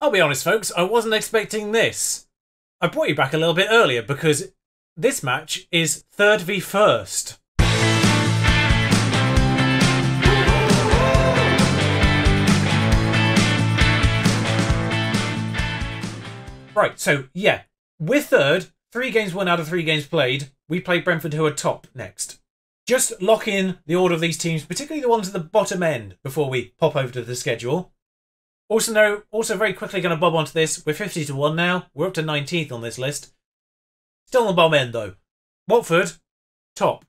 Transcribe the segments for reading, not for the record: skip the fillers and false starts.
I'll be honest, folks, I wasn't expecting this. I brought you back a little bit earlier because this match is third v first. Right, so yeah, we're third, 3 games won out of 3 games played. We play Brentford, who are top next. Just lock in the order of these teams, particularly the ones at the bottom end, before we pop over to the schedule. Also very quickly going to bob onto this. We're 50 to 1 now. We're up to 19th on this list. Still on the bottom end, though. Watford, top.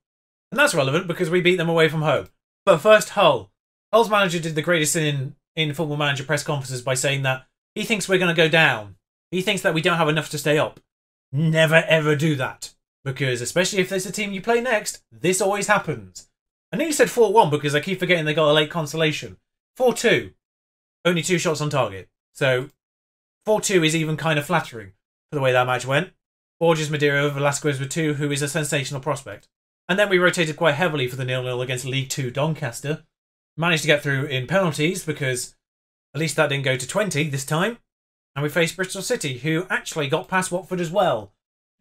And that's relevant because we beat them away from home. But first, Hull. Hull's manager did the greatest thing in Football Manager press conferences by saying that he thinks we're going to go down. He thinks that we don't have enough to stay up. Never ever do that. Because especially if there's a team you play next, this always happens. I know you said 4-1 because I keep forgetting they got a late consolation. 4-2. Only 2 shots on target. So 4-2 is even kind of flattering for the way that match went. Borges, Madeira, Velasquez with 2, who is a sensational prospect. And then we rotated quite heavily for the 0-0 against League 2 Doncaster. Managed to get through in penalties because at least that didn't go to 20 this time. And we faced Bristol City, who actually got past Watford as well.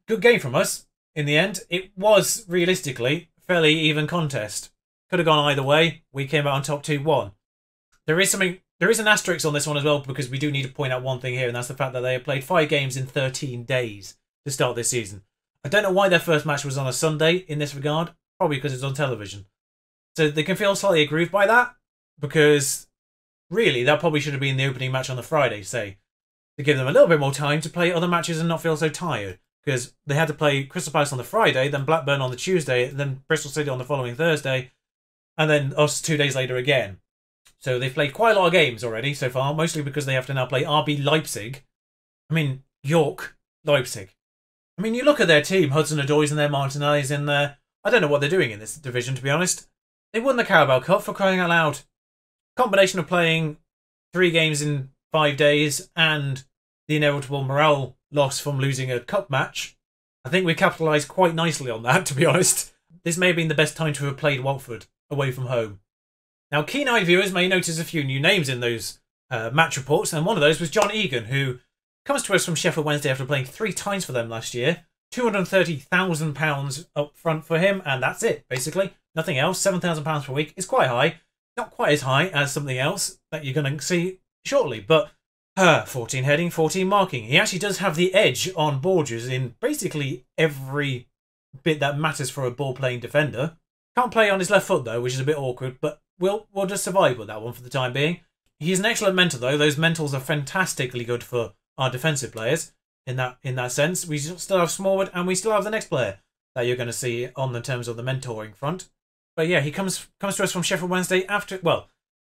Good game from us. In the end, it was, realistically, a fairly even contest. Could have gone either way. We came out on top 2-1. There is an asterisk on this one as well, because we do need to point out one thing here, and that's the fact that they have played 5 games in 13 days to start this season. I don't know why their first match was on a Sunday in this regard. Probably because it's on television. So they can feel slightly aggrieved by that, because really, that probably should have been the opening match on the Friday, say, to give them a little bit more time to play other matches and not feel so tired. Because they had to play Crystal Palace on the Friday, then Blackburn on the Tuesday, then Bristol City on the following Thursday, and then us 2 days later again. So they've played quite a lot of games already so far, mostly because they have to now play RB Leipzig. I mean, York, Leipzig. I mean, you look at their team, Hudson-Odoi's in there, Martinelli's in there. I don't know what they're doing in this division, to be honest. They won the Carabao Cup, for crying out loud. Combination of playing 3 games in 5 days and the inevitable morale loss from losing a cup match. I think we capitalised quite nicely on that, to be honest. This may have been the best time to have played Watford away from home. Now, keen-eyed viewers may notice a few new names in those match reports, and one of those was John Egan, who comes to us from Sheffield Wednesday after playing 3 times for them last year. £230,000 up front for him, and that's it, basically. Nothing else. £7,000 per week is quite high. Not quite as high as something else that you're going to see shortly, but 14 heading, 14 marking. He actually does have the edge on Borges in basically every bit that matters for a ball-playing defender. Can't play on his left foot, though, which is a bit awkward, but we'll just survive with that one for the time being. He's an excellent mentor, though. Those mentals are fantastically good for our defensive players in that sense. We still have Smallwood, and we still have the next player that you're going to see on the terms of the mentoring front. But yeah, he comes to us from Sheffield Wednesday after... Well,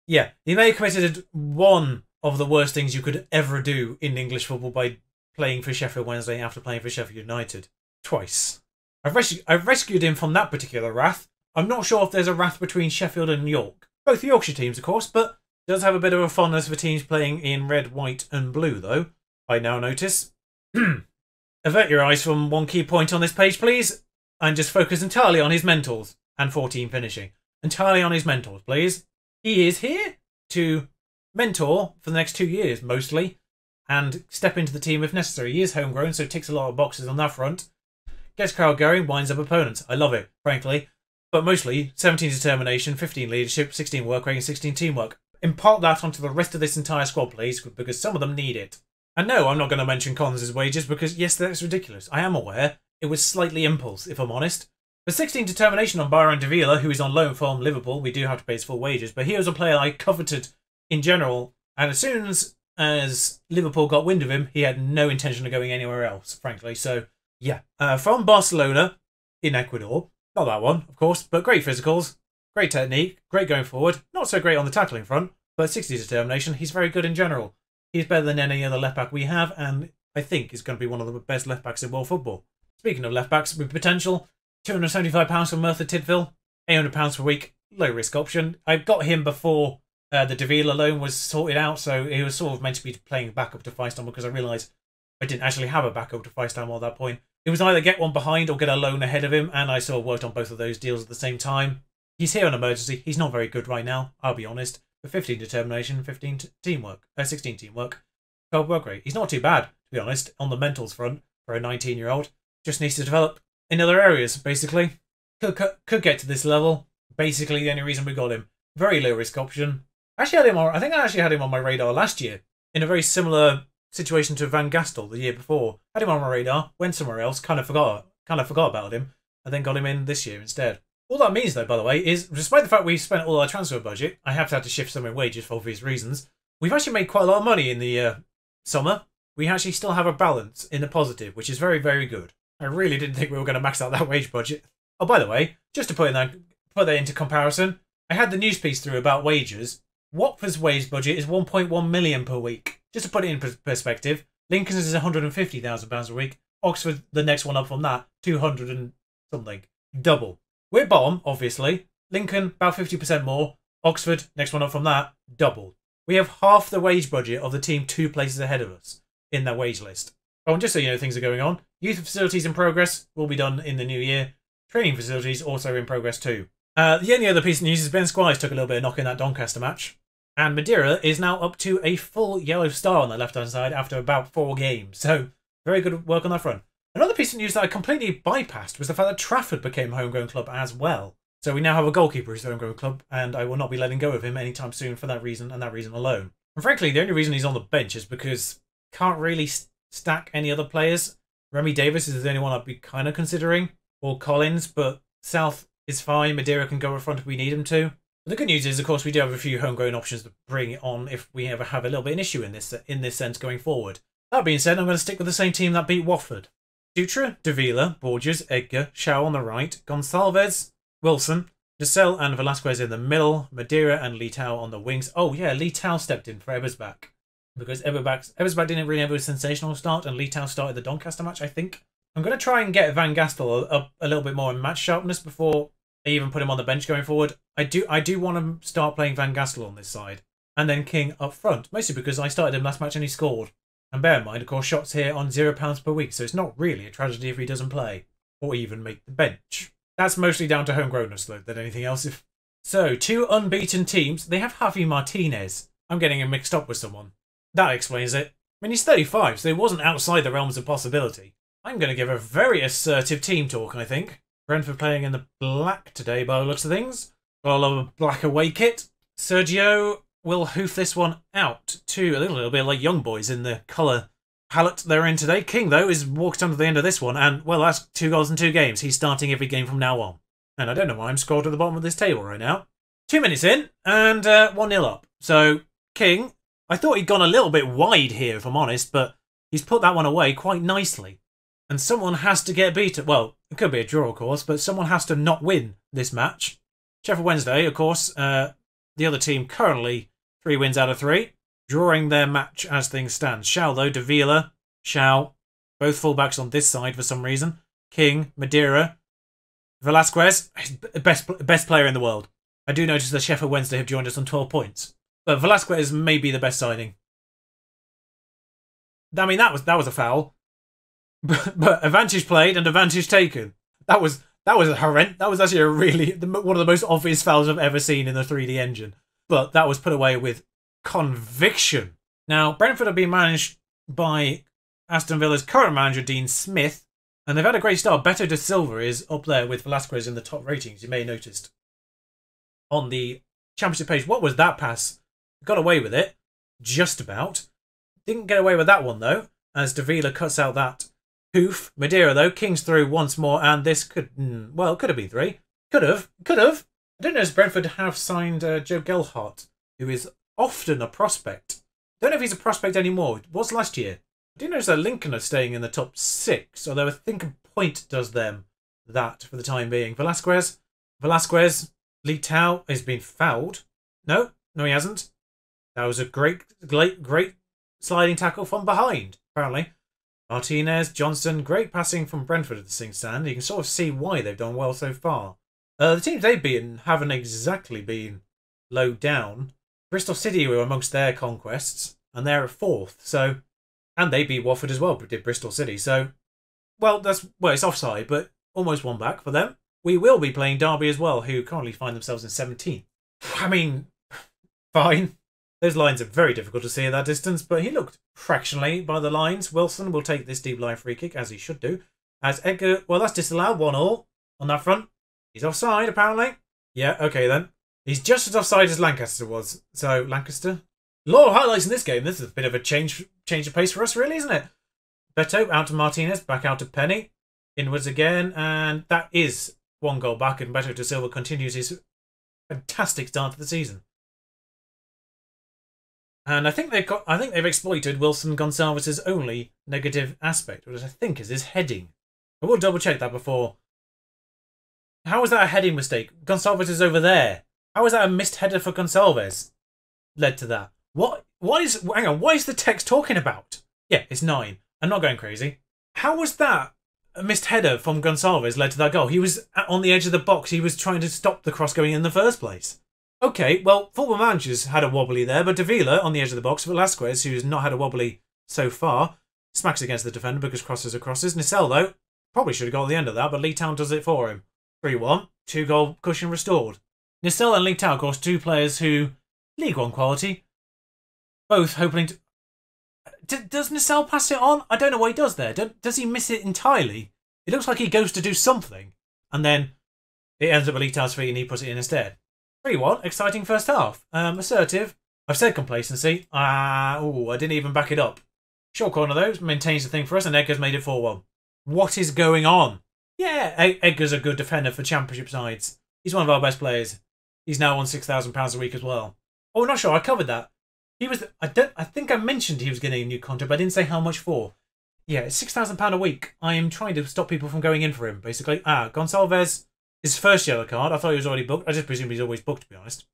yeah, he may have committed one of the worst things you could ever do in English football by playing for Sheffield Wednesday after playing for Sheffield United. Twice. I've rescued him from that particular wrath. I'm not sure if there's a wrath between Sheffield and York. Both Yorkshire teams, of course, but does have a bit of a fondness for teams playing in red, white and blue, though. I now notice. Avert your eyes from one key point on this page, please, and just focus entirely on his mentals and 14 finishing. Entirely on his mentals, please. He is here to mentor for the next 2 years, mostly, and step into the team if necessary. He is homegrown, so ticks a lot of boxes on that front. Gets crowd going, winds up opponents. I love it, frankly. But mostly, 17 determination, 15 leadership, 16 work rate, and 16 teamwork. Impart that onto the rest of this entire squad, please, because some of them need it. And no, I'm not going to mention Collins' wages, because yes, that's ridiculous. I am aware. It was slightly impulse, if I'm honest. For 16 determination on Byron Davila, who is on loan from Liverpool, we do have to pay his full wages, but he was a player I coveted in general, and as soon as Liverpool got wind of him, he had no intention of going anywhere else, frankly. So, yeah. From Barcelona, in Ecuador. Not that one, of course, but great physicals, great technique, great going forward. Not so great on the tackling front, but 60 determination. He's very good in general. He's better than any other left-back we have, and I think is going to be one of the best left-backs in world football. Speaking of left-backs with potential, £275 for Merthyr Tydfil, £800 per week, low-risk option. I got him before the Davila loan was sorted out, so he was sort of meant to be playing backup to Feistam because I realised I didn't actually have a backup to Feistam at that point. It was either get one behind or get a loan ahead of him, and I sort of worked on both of those deals at the same time. He's here on emergency. He's not very good right now, I'll be honest. But 15 determination, 15 teamwork, 16 teamwork. 12 work rate. He's not too bad, to be honest, on the mentals front for a 19-year-old. Just needs to develop in other areas, basically. Could get to this level. Basically, the only reason we got him. Very low risk option. I think I actually had him on my radar last year in a very similar situation to Van Gastel the year before. Had him on my radar, went somewhere else, kind of forgot about him, and then got him in this year instead. All that means, though, by the way, is despite the fact we spent all our transfer budget, I have had to shift some in wages for obvious reasons. We've actually made quite a lot of money in the summer. We actually still have a balance in the positive, which is very, very good. I really didn't think we were going to max out that wage budget. Oh, by the way, just to put that into comparison, I had the news piece through about wages. Watford's wage budget is 1.1 million per week. Just to put it in perspective, Lincoln's is £150,000 a week. Oxford, the next one up from that, 200 and something. Double. We're bottom, obviously. Lincoln, about 50% more. Oxford, next one up from that, double. We have half the wage budget of the team 2 places ahead of us in that wage list. Oh, and just so you know, things are going on. Youth facilities in progress will be done in the new year. Training facilities also in progress too. The only other piece of news is Ben Squires took a little bit of knock in that Doncaster match. And Madeira is now up to a full yellow star on the left-hand side after about 4 games. So, very good work on that front. Another piece of news that I completely bypassed was the fact that Trafford became a homegrown club as well. So we now have a goalkeeper who's a homegrown club, and I will not be letting go of him anytime soon for that reason and that reason alone. And frankly, the only reason he's on the bench is because can't really stack any other players. Remy Davis is the only one I'd be kind of considering, or Collins, but South is fine. Madeira can go in front if we need him to. But the good news is, of course, we do have a few homegrown options to bring on if we ever have a little bit of an issue in this sense going forward. That being said, I'm going to stick with the same team that beat Watford. Dutra, Davila, Borges, Edgar, Shaw on the right, Gonçalves, Wilson, Giselle and Velasquez in the middle, Madeira and Litau on the wings. Oh yeah, Litau stepped in for Ebersbach. Because Ebersbach didn't really have a sensational start and Litau started the Doncaster match, I think. I'm going to try and get Van Gastel up a little bit more in match sharpness before I even put him on the bench going forward. I do want to start playing Van Gastel on this side. And then King up front, mostly because I started him last match and he scored. And bear in mind, of course, shots here on £0 per week, so it's not really a tragedy if he doesn't play, or even make the bench. That's mostly down to homegrownness, though, than anything else. So, 2 unbeaten teams. They have Javi Martinez. I'm getting him mixed up with someone. That explains it. I mean, he's 35, so he wasn't outside the realms of possibility. I'm going to give a very assertive team talk, I think. Brentford playing in the black today, by the looks of things. Got a lot of black away kit. Sergio will hoof this one out to a little bit like young boys in the colour palette they're in today. King, though, is walked on to the end of this one, and, well, that's 2 goals in 2 games. He's starting every game from now on. And I don't know why I'm scrolled to the bottom of this table right now. 2 minutes in, and 1-0 up. So, King, I thought he'd gone a little bit wide here, if I'm honest, but he's put that one away quite nicely. And someone has to get beaten. Well, it could be a draw, of course, but someone has to not win this match. Sheffield Wednesday, of course, the other team currently 3 wins out of 3, drawing their match as things stand. Shao, though, Davila, Shao, both fullbacks on this side for some reason. King, Madeira, Velasquez, best player in the world. I do notice that Sheffield Wednesday have joined us on 12 points. But Velasquez may be the best signing. I mean, that was a foul. But advantage played and advantage taken. That was horrendous. That was actually one of the most obvious fouls I've ever seen in the 3D engine. But that was put away with conviction. Now, Brentford have been managed by Aston Villa's current manager, Dean Smith, and they've had a great start. Beto da Silva is up there with Velasquez in the top ratings, you may have noticed. On the championship page, what was that pass? Got away with it, just about. Didn't get away with that one, though, as Davila cuts out that hoof. Madeira, though, King's through once more, and this could have been 3. Could have. I don't know if Brentford have signed Joe Gelhardt, who is often a prospect. Don't know if he's a prospect anymore. It was last year. I do notice that Lincoln are staying in the top 6, although I think a point does them that for the time being. Velasquez, Litau has been fouled. No, he hasn't. That was a great sliding tackle from behind, apparently. Martinez, Johnson, great passing from Brentford at the Sing Stand. You can sort of see why they've done well so far. The teams they've beaten haven't exactly been low down. Bristol City were amongst their conquests, and they're 4th. So, and they beat Watford as well, but did Bristol City. So, it's offside, but almost one back for them. We will be playing Derby as well, who currently find themselves in 17th. I mean, fine. Those lines are very difficult to see at that distance, but he looked fractionally by the lines. Wilson will take this deep line free kick, as he should do. As Edgar, well, that's disallowed, 1-1 on that front. He's offside, apparently. Yeah, okay then. He's just as offside as Lancaster was. So, Lancaster? A lot of highlights in this game. This is a bit of a change of pace for us, really, isn't it? Beto out to Martinez, back out to Penny. Inwards again, and that is 1 goal back, and Beto de Silva continues his fantastic start to the season. And I think they've exploited Wilson Gonçalves' only negative aspect, which I think is his heading. I will double check that before. How was that a heading mistake? Gonçalves is over there. How is that a missed header for Gonçalves? Led to that. Hang on, what is the text talking about? Yeah, it's 9. I'm not going crazy. How was that a missed header from Gonçalves led to that goal? He was on the edge of the box. He was trying to stop the cross going in the first place. Okay, well, Football Manager's had a wobbly there, but Davila on the edge of the box, Velasquez, who's not had a wobbly so far, smacks against the defender because crosses are crosses. Nissel, though, probably should have got the end of that, but Lee Town does it for him. 3-1, 2-goal cushion restored. Nissel and Lee Town, of course, 2 players who, League One quality, both hoping to... Does Nissel pass it on? I don't know what he does there. Does he miss it entirely? It looks like he goes to do something, and then it ends up at Lee Town's feet and he puts it in instead. 3-1, exciting first half. Assertive. I've said complacency. I didn't even back it up. Short corner though, maintains the thing for us, and Edgar's made it 4-1. What is going on? Yeah, Edgar's a good defender for Championship sides. He's one of our best players. He's now on £6,000 a week as well. Oh, not sure, I covered that. He was. I think I mentioned he was getting a new contract, but I didn't say how much for. Yeah, it's £6,000 a week. I am trying to stop people from going in for him, basically. Gonçalves... His first yellow card. I thought he was already booked. I just presume he's always booked, to be honest.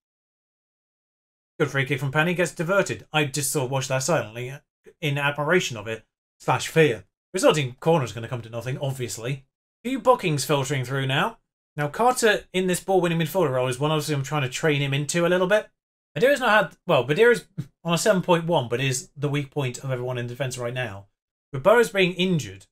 Good free kick from Penny. Gets diverted. I just sort of watched that silently in admiration of it. / fear. Resulting corner is going to come to nothing, obviously. Few bookings filtering through now. Now, Carter in this ball-winning midfielder role is one obviously I'm trying to train him into a little bit. Badira's not had... Well, Badira's on a 7.1, but is the weak point of everyone in defence right now. With Burrows being injured,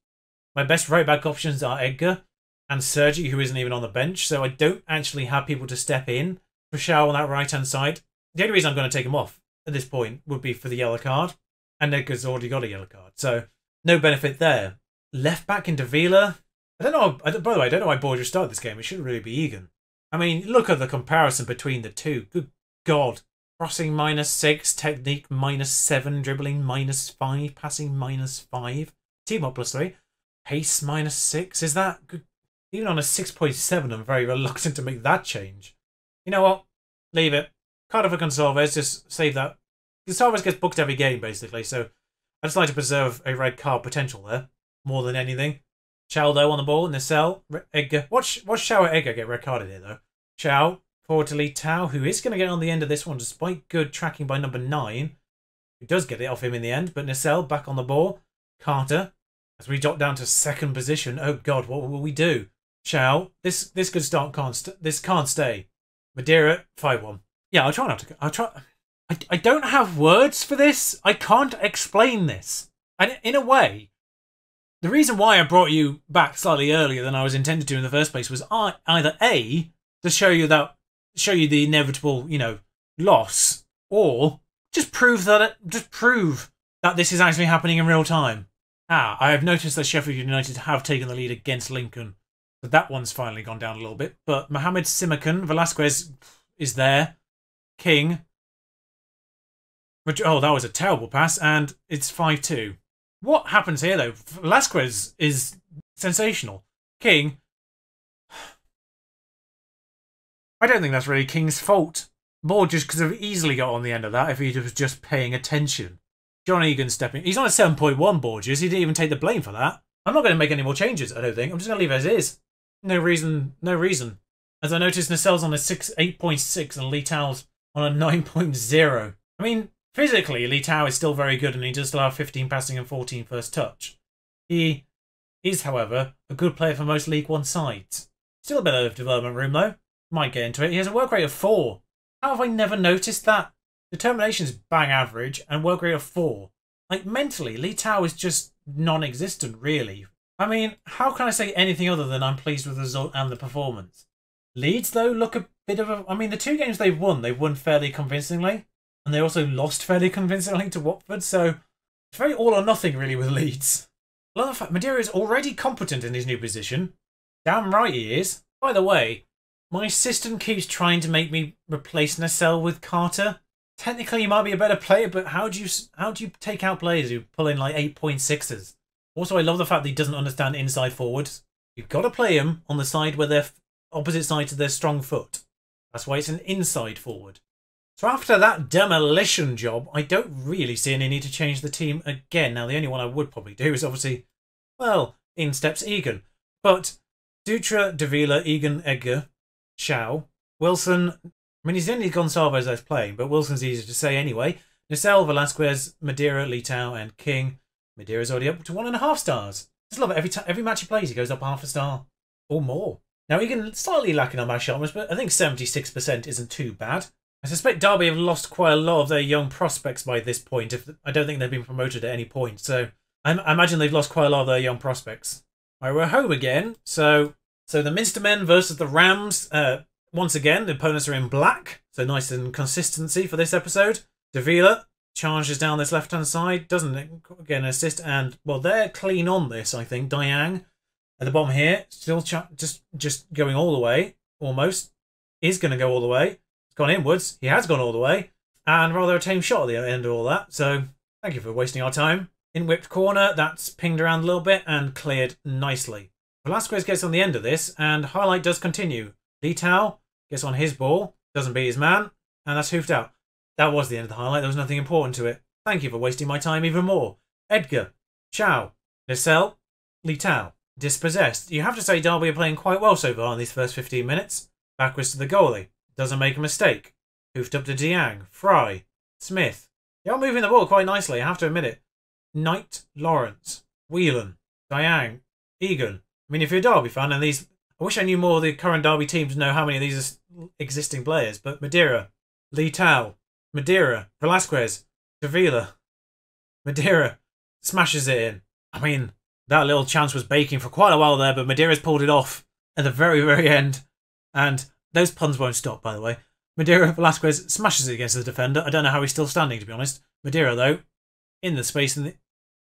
my best right-back options are Edgar and Sergi, who isn't even on the bench, so I don't actually have people to step in for Shaw on that right-hand side. The only reason I'm going to take him off at this point would be for the yellow card, and Edgar's already got a yellow card, so no benefit there. Left back in Davila. I don't know. By the way, I don't know why Borges started this game. It shouldn't really be Egan. I mean, look at the comparison between the two. Good God. Crossing -6, technique -7, dribbling -5, passing -5, team up +3, pace -6. Is that good? Even on a 6.7, I'm very reluctant to make that change. You know what? Leave it. Carter for Gonçalves, just save that. Gonçalves gets booked every game, basically, so I just like to preserve a red card potential there, more than anything. Chaldo on the ball, Nissel, Edgar. Watch Shaw Edgar get red carded here, though. Chow, forward to Lee Tao, who is going to get on the end of this one, despite good tracking by number 9. Who does get it off him in the end, but Nissel back on the ball. Carter, as we drop down to 2nd position. Oh, God, what will we do? Chow, this good start this can't stay. Madeira, 5-1. Yeah, I'll try not to. I don't have words for this. I can't explain this. And in a way, the reason why I brought you back slightly earlier than I was intended to in the first place was either A, to show you the inevitable, loss, or just prove that this is actually happening in real time. I have noticed that Sheffield United have taken the lead against Lincoln. But that one's finally gone down a little bit. But Mohamed Simakan, Velasquez is there. King. Oh, that was a terrible pass. And it's 5-2. What happens here, though? Velasquez is sensational. King. I don't think that's really King's fault. Borges could have easily got on the end of that if he was just paying attention. John Egan stepping... He's on a 7.1, Borges. He didn't even take the blame for that. I'm not going to make any more changes, I don't think. I'm just going to leave it as is. No reason. As I noticed, Nissel's on a 8.6 and Lee Tao's on a 9.0. I mean, physically, Lee Tao is still very good and he does still have 15 passing and 14 first touch. He is, however, a good player for most League One sides. Still a bit of development room, though. Might get into it. He has a work rate of 4. How have I never noticed that? Determination's bang average and work rate of 4. Like, mentally, Lee Tao is just non-existent, really. I mean, how can I say anything other than I'm pleased with the result and the performance? Leeds, though, look a bit of a... I mean, the 2 games they've won fairly convincingly. And they also lost fairly convincingly to Watford, so it's very all or nothing really with Leeds. I love the fact Madeira is already competent in his new position. Damn right he is. By the way, my system keeps trying to make me replace Nassel with Carter. Technically, he might be a better player, but how do you take out players who pull in like 8.6s? Also, I love the fact that he doesn't understand inside forwards. You've got to play him on the side where they're opposite side to their strong foot. That's why it's an inside forward. So after that demolition job, I don't really see any need to change the team again. Now, the only one I would probably do is obviously, well, in steps Egan. But Dutra, Davila, Egan, Edgar, Shaw, Wilson. I mean, he's the only Gonçalves that's playing, but Wilson's easier to say anyway. Nassel, Velasquez, Madeira, Litau, and King. Madeira's already up to 1.5 stars. Just love it. Every match he plays, he goes up half a star or more. Now, Egan slightly lacking on my sharpness, but I think 76% isn't too bad. I suspect Derby have lost quite a lot of their young prospects by this point. I don't think they've been promoted at any point, so I imagine they've lost quite a lot of their young prospects. Right, we're home again. So the Minstermen versus the Rams. Once again, the opponents are in black, so nice and consistency for this episode. Davila charges down this left-hand side, doesn't get an assist, and, well, they're clean on this, I think. Diang at the bottom here, still just going all the way, almost. Is going to go all the way. Gone inwards. He has gone all the way. And rather a tame shot at the end of all that. So thank you for wasting our time. In whipped corner, that's pinged around a little bit and cleared nicely. Velasquez gets on the end of this and highlight does continue. Litau gets on his ball, doesn't beat his man, and that's hoofed out. That was the end of the highlight. There was nothing important to it. Thank you for wasting my time even more. Edgar, Chow, Nassel, Litau, dispossessed. You have to say Derby are playing quite well so far in these first 15 minutes. Backwards to the goalie. Doesn't make a mistake. Hoofed up to Diang, Fry, Smith. They are moving the ball quite nicely, I have to admit it. Knight, Lawrence, Whelan, Diang, Egan. I mean, if you're a Derby fan, and these... I wish I knew more of the current Derby teams to know how many of these are existing players, but Madeira, Litau, Madeira, Velasquez, Davila, Madeira smashes it in. I mean, that little chance was baking for quite a while there, but Madeira's pulled it off at the very, very end. And those puns won't stop, by the way. Madeira, Velasquez smashes it against the defender. I don't know how he's still standing, to be honest. Madeira, though, in the space and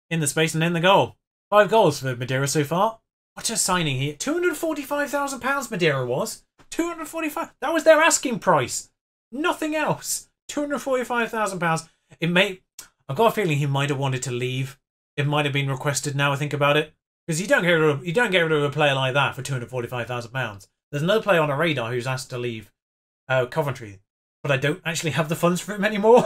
in the goal. 5 goals for Madeira so far. What a signing here. £245,000 Madeira was. 245. That was their asking price. Nothing else. £245,000. It may... I've got a feeling he might have wanted to leave. It might have been requested now I think about it. Because you don't get rid of a player like that for £245,000. There's another player on a radar who's asked to leave Coventry. But I don't actually have the funds for him anymore.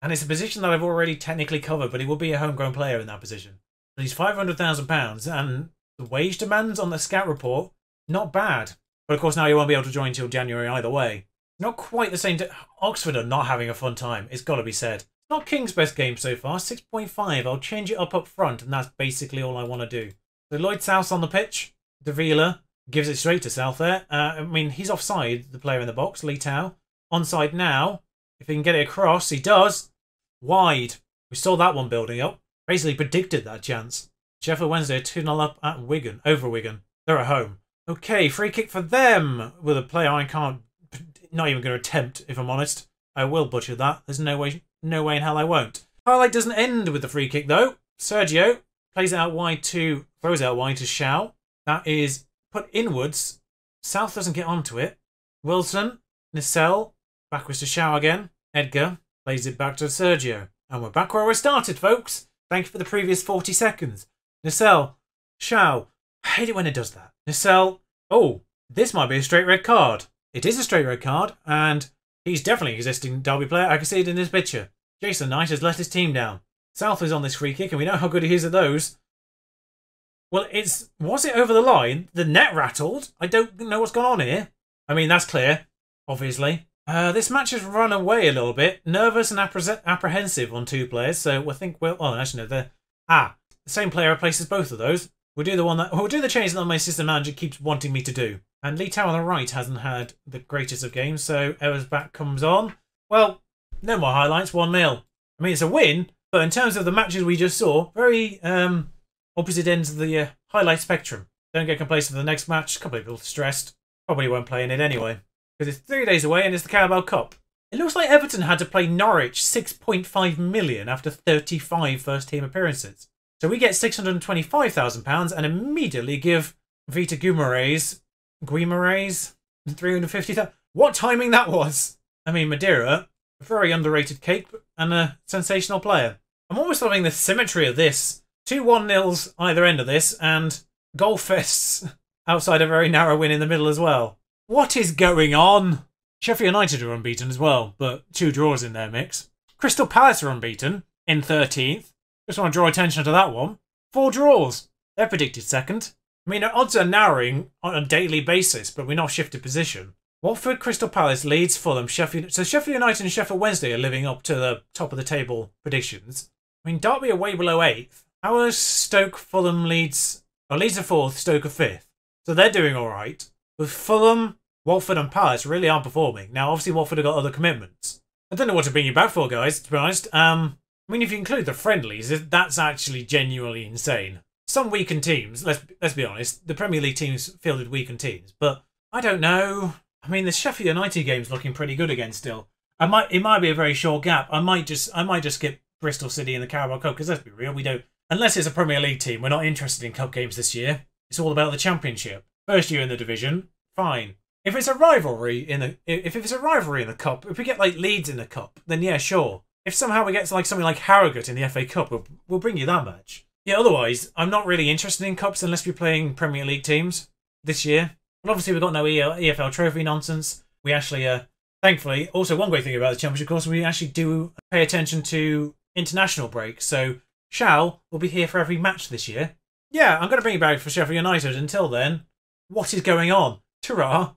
And it's a position that I've already technically covered, but he will be a homegrown player in that position. But he's £500,000 and the wage demands on the scout report, not bad. But of course now he won't be able to join until January either way. Not quite the same. Oxford are not having a fun time. It's got to be said. It's not King's best game so far. 6.5. I'll change it up front, and that's basically all I want to do. So Lloyd South on the pitch. Davila gives it straight to South there. I mean, he's offside, the player in the box, Litau. Onside now. If he can get it across, he does. Wide. We saw that one building up. Basically predicted that chance. Sheffield Wednesday 2-0 up at Wigan. Over Wigan. They're at home. Okay, free kick for them. With a player I can't... Not even going to attempt, if I'm honest. I will butcher that. There's no way in hell I won't. Highlight doesn't end with the free kick, though. Sergio plays it out wide to... Throws it out wide to Shaw. That is put inwards. South doesn't get onto it. Wilson. Nassel. Backwards to Shaw again. Edgar plays it back to Sergio. And we're back where we started, folks. Thank you for the previous 40 seconds. Nassel. Shaw. I hate it when it does that. Nassel. Oh, this might be a straight red card. It is a straight red card, and he's definitely an existing Derby player. I can see it in this picture. Jason Knight has let his team down. South is on this free kick, and we know how good he is at those. Well, was it over the line? The net rattled. I don't know what's gone on here. I mean, that's clear, obviously. This match has run away a little bit. Nervous and apprehensive on 2 players, so I think we'll... Oh, actually, no, the same player replaces both of those. We'll do the change that my system manager keeps wanting me to do. And Litau on the right hasn't had the greatest of games, so Ewer's back comes on. Well, no more highlights, 1-0. I mean, it's a win, but in terms of the matches we just saw, very opposite ends of the highlight spectrum. Don't get complacent for the next match. A couple of people stressed. Probably won't play in it anyway. Because it's 3 days away and it's the Carabao Cup. It looks like Everton had to play Norwich 6.5 million after 35 first-team appearances. So we get £625,000 and immediately give Vita Guimaraes 350,000. What timing that was! I mean, Madeira, a very underrated cake and a sensational player. I'm almost loving the symmetry of this. 2 1-0s either end of this, and goal fests outside a very narrow win in the middle as well. What is going on? Sheffield United are unbeaten as well, but 2 draws in their mix. Crystal Palace are unbeaten in 13th. Just want to draw attention to that one. 4 draws. They're predicted second. I mean, odds are narrowing on a daily basis, but we're not shifted position. Watford, Crystal Palace, Leeds, Fulham, Sheffield... So Sheffield United and Sheffield Wednesday are living up to the top of the table predictions. I mean, Derby are way below 8th. How are Stoke, Fulham, Leeds... Oh, Leeds are 4th, Stoke are 5th. So they're doing all right. With Fulham, Watford and Palace really aren't performing. Now, obviously, Watford have got other commitments. I don't know what to bring you back for, guys, to be honest. I mean, if you include the friendlies, that's actually genuinely insane. Some weakened teams, let's be honest, the Premier League teams fielded weakened teams, but I don't know. I mean, the Sheffield United game's looking pretty good again still. It might be a very short gap. I might just skip Bristol City in the Carabao Cup, because let's be real, we don't, unless it's a Premier League team, we're not interested in cup games this year. It's all about the Championship. First year in the division, fine. If it's a rivalry in the cup, if we get like Leeds in the cup, then yeah, sure. If somehow we get to like something like Harrogate in the FA Cup, we'll bring you that match. Yeah, otherwise, I'm not really interested in cups unless we're playing Premier League teams this year. And obviously, we've got no EFL trophy nonsense. We actually, thankfully, also one great thing about the Championship, of course, we actually do pay attention to international breaks. So, Shao will be here for every match this year. Yeah, I'm going to bring you back for Sheffield United. Until then, what is going on? Ta-ra!